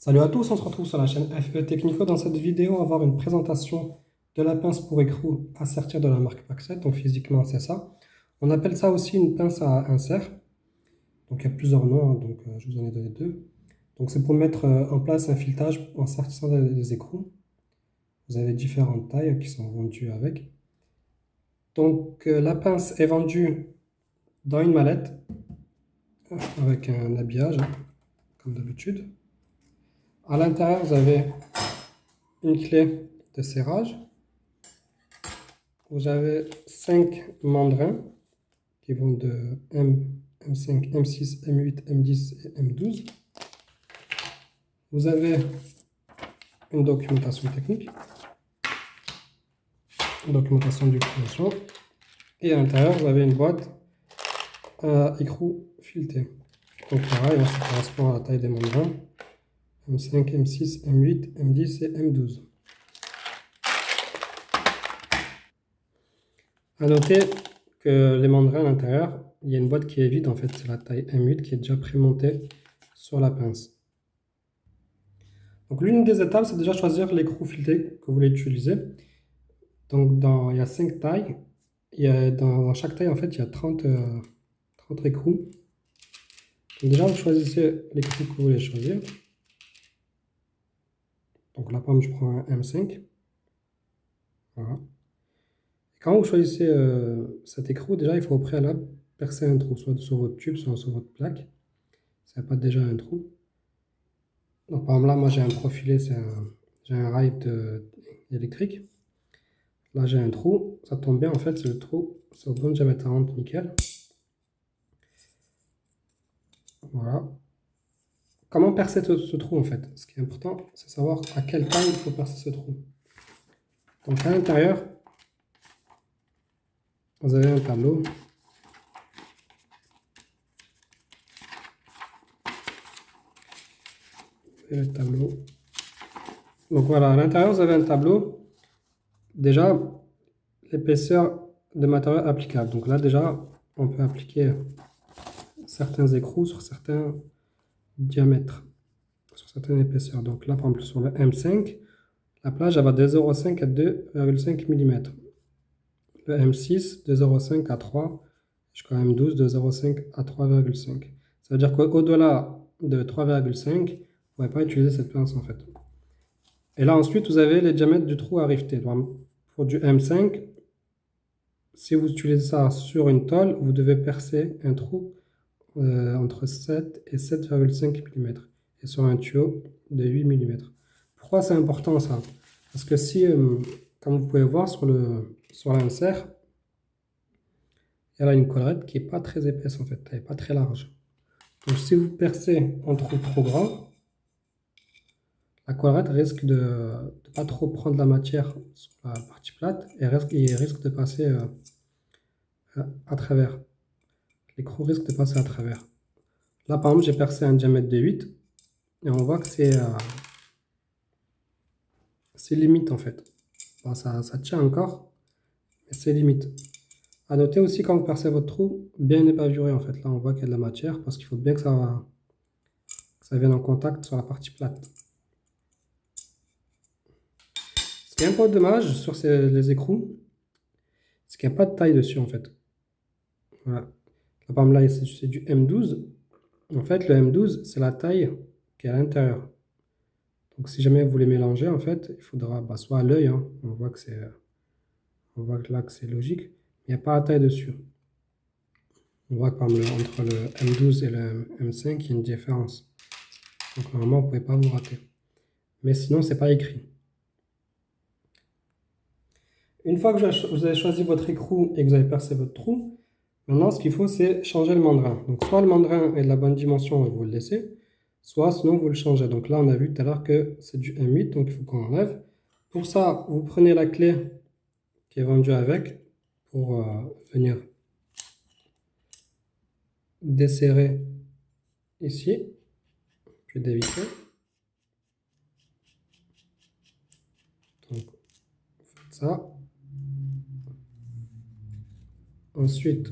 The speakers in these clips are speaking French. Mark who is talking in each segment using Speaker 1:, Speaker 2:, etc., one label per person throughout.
Speaker 1: Salut à tous, on se retrouve sur la chaîne FE Technico. Dans cette vidéo, on va voir une présentation de la pince pour écrou à sertir de la marque Paxet. Donc physiquement, c'est ça. On appelle ça aussi une pince à insert. Donc il y a plusieurs noms, hein, donc je vous en ai donné deux. Donc c'est pour mettre en place un filetage en sertissant des écrous. Vous avez différentes tailles qui sont vendues avec. Donc la pince est vendue dans une mallette avec un habillage, hein, comme d'habitude. À l'intérieur, vous avez une clé de serrage. Vous avez 5 mandrins qui vont de M5, M6, M8, M10 et M12. Vous avez une documentation technique, une documentation d'utilisation. Et à l'intérieur, vous avez une boîte à écrou fileté. Donc pareil, ça correspond à la taille des mandrins. M5, M6, M8, M10 et M12. À noter que les mandrins à l'intérieur, il y a une boîte qui est vide, en fait, c'est la taille M8 qui est déjà prémontée sur la pince. Donc l'une des étapes, c'est déjà choisir l'écrou fileté que vous voulez utiliser. Donc il y a 5 tailles. Dans chaque taille, en fait, il y a 30 écrous. Donc déjà, vous choisissez l'écrou que vous voulez choisir. Donc là, par exemple, je prends un M5. Voilà. Et quand vous choisissez cet écrou, déjà, il faut au préalable percer un trou, soit sur votre tube, soit sur votre plaque. Ça n'a pas déjà un trou. Donc par exemple, là, moi, j'ai un profilé, j'ai un rail électrique. Là, j'ai un trou. Ça tombe bien, en fait, c'est le trou. C'est au bon diamètre 40, nickel. Voilà. Comment percer ce trou, en fait? Ce qui est important, c'est savoir à quelle taille il faut percer ce trou. Donc à l'intérieur, vous avez un tableau. Et le tableau. Donc voilà, à l'intérieur, vous avez un tableau. Déjà, l'épaisseur de matériaux applicable. Donc là, déjà, on peut appliquer certains écrous sur certains diamètres, sur certaines épaisseurs. Donc là, par exemple, sur le M5, la plage elle va de 0,5 à 2,5 mm. Le M6, de 0,5 à 3, jusqu'à M12, de 0,5 à 3,5. Ça veut dire qu'au-delà de 3,5, vous ne pouvez pas utiliser cette pince en fait. Et là, ensuite, vous avez les diamètres du trou à rifter. Donc, pour du M5, si vous utilisez ça sur une tôle, vous devez percer un trou entre 7 et 7,5 mm. Et sur un tuyau de 8 mm. Pourquoi c'est important ça? Parce que si, comme vous pouvez voir sur l'insert, elle a une collerette qui n'est pas très épaisse en fait, elle n'est pas très large. Donc si vous percez un trou trop grand, la collerette risque de ne pas trop prendre la matière sur la partie plate et risque de passer à travers. L'écrou risque de passer à travers. Là par exemple j'ai percé un diamètre de 8 et on voit que c'est limite en fait. Bon, ça tient encore, mais c'est limite. À noter aussi quand vous percez votre trou, bien épavuré en fait. Là on voit qu'il y a de la matière parce qu'il faut bien que ça vienne en contact sur la partie plate. Ce qui est un peu dommage sur les écrous, c'est qu'il n'y a pas de taille dessus en fait. Voilà. Là, par exemple là c'est du M12. En fait le M12 c'est la taille qui est à l'intérieur. Donc si jamais vous voulez mélanger en fait, il faudra soit à l'œil, hein, on voit que là que c'est logique, mais il n'y a pas la taille dessus. On voit que par exemple, entre le M12 et le M5, il y a une différence. Donc normalement, vous ne pouvez pas vous rater. Mais sinon, c'est pas écrit. Une fois que vous avez choisi votre écrou et que vous avez percé votre trou, maintenant, ce qu'il faut, c'est changer le mandrin. Donc soit le mandrin est de la bonne dimension et vous le laissez, soit sinon vous le changez. Donc là, on a vu tout à l'heure que c'est du M8, donc il faut qu'on enlève. Pour ça, vous prenez la clé qui est vendue avec pour venir desserrer ici, puis dévisser. Donc, vous faites ça. Ensuite,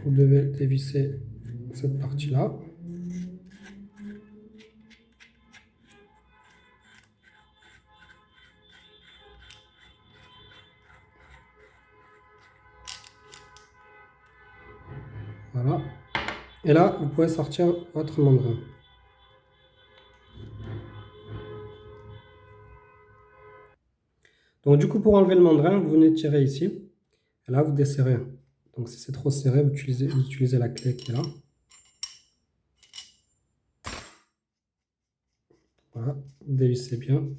Speaker 1: vous devez dévisser cette partie-là. Voilà. Et là, vous pouvez sortir votre mandrin. Donc du coup, pour enlever le mandrin, vous venez tirer ici. Et là, vous desserrez. Donc si c'est trop serré, vous utilisez la clé qui est là. Voilà, vous dévissez bien.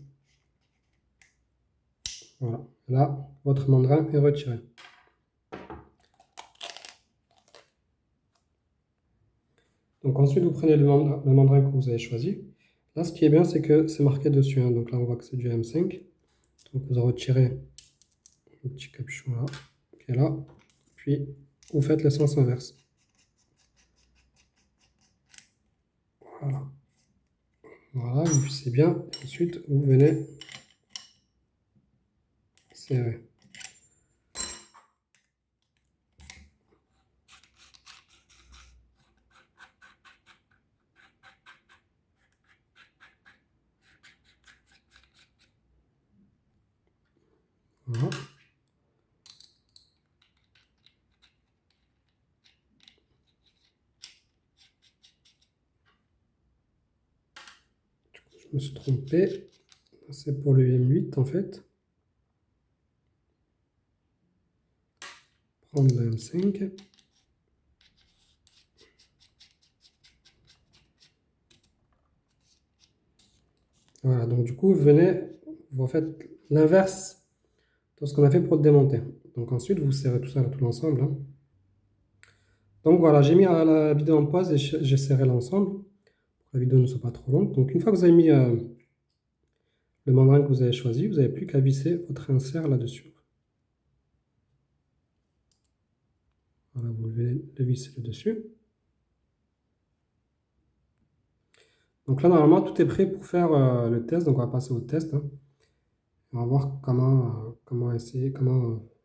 Speaker 1: Voilà. Là, votre mandrin est retiré. Donc ensuite, vous prenez le mandrin que vous avez choisi. Là, ce qui est bien, c'est que c'est marqué dessus, hein. Donc là, on voit que c'est du M5. Donc vous en retirez le petit capuchon là, qui est là. Puis, vous faites le sens inverse. Voilà. Voilà, vous vissez bien. Ensuite, vous venez serrer. Voilà. Je me suis trompé. C'est pour le M8 en fait. Prendre le M5. Voilà, donc du coup, vous venez, vous faites l'inverse de ce qu'on a fait pour le démonter. Donc ensuite, vous serrez tout ça, tout l'ensemble, hein. Donc voilà, j'ai mis la vidéo en pause et j'ai serré l'ensemble pour que la vidéo ne soit pas trop longue. Donc une fois que vous avez mis le mandrin que vous avez choisi, vous n'avez plus qu'à visser votre insert là-dessus. Voilà, vous venez le visser là-dessus. Donc là, normalement, tout est prêt pour faire le test. Donc on va passer au test, hein. On va voir comment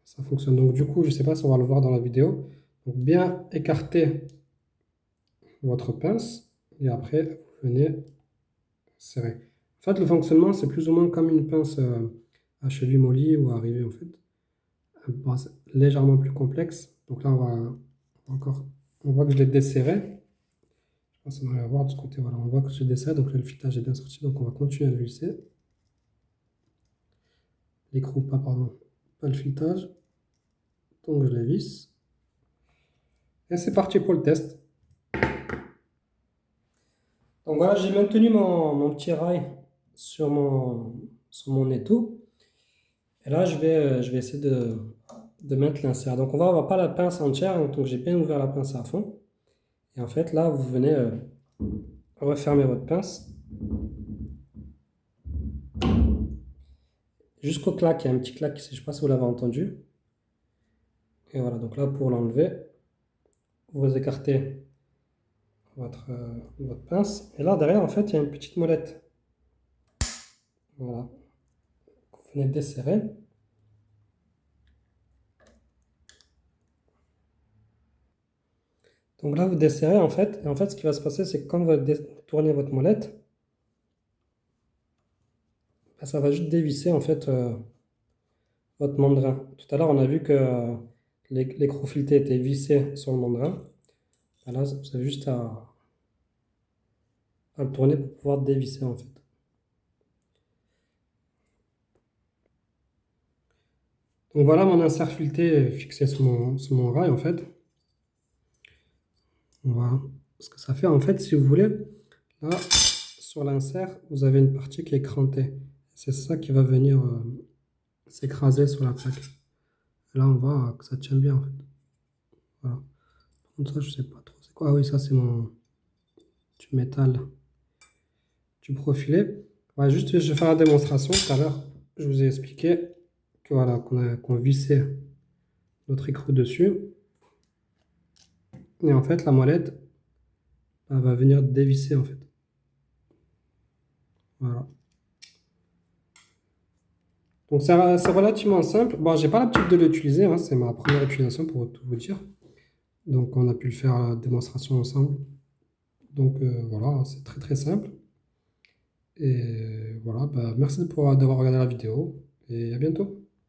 Speaker 1: ça fonctionne. Donc du coup, je ne sais pas si on va le voir dans la vidéo. Donc bien écarter votre pince et après vous venez serrer. En fait, le fonctionnement, c'est plus ou moins comme une pince à cheville molly ou à arrivée en fait. Bon, c'est légèrement plus complexe. Donc là, on voit que je l'ai desserré. Je pense qu'on va voir de ce côté. Voilà, on voit que je desserré. Donc là, le filetage est bien sorti. Donc on va continuer à le visser. L'écrou, pardon, pas le filetage. Donc je le visse. Et c'est parti pour le test. Donc voilà, j'ai maintenu mon petit rail sur mon étau. Et là, je vais essayer de mettre l'insert. Donc on va avoir pas la pince entière, hein, donc j'ai bien ouvert la pince à fond. Et en fait, là, vous venez refermer votre pince jusqu'au clac. Il y a un petit clac ici, je ne sais pas si vous l'avez entendu. Et voilà, donc là, pour l'enlever, vous écartez votre pince. Et là, derrière, en fait, il y a une petite molette. Voilà. Vous venez desserrer. Donc là, vous desserrez en fait. Et en fait, ce qui va se passer, c'est que quand vous tournez votre molette, bah, ça va juste dévisser en fait votre mandrin. Tout à l'heure, on a vu que l'écrou fileté était vissé sur le mandrin. Bah, là, vous avez juste à le tourner pour pouvoir dévisser en fait. Donc voilà mon insert fileté fixé sur mon rail en fait. Voilà ce que ça fait en fait si vous voulez. Là, sur l'insert, vous avez une partie qui est crantée. C'est ça qui va venir s'écraser sur la plaque. Là, on voit que ça tient bien en fait. Voilà. Par contre, ça, je sais pas trop. C'est quoi? Ah oui, ça, c'est du métal, du profilé. Ouais, juste, je vais faire la démonstration. Tout à l'heure, je vous ai expliqué que voilà, qu'on vissait notre écrou dessus. Et en fait, la molette, elle va venir dévisser en fait. Voilà. Donc, c'est relativement simple. Bon, j'ai pas l'habitude de l'utiliser, hein, c'est ma première utilisation pour tout vous dire. Donc, on a pu le faire à la démonstration ensemble. Donc, voilà, c'est très très simple. Et voilà, bah, merci d'avoir regardé la vidéo et à bientôt.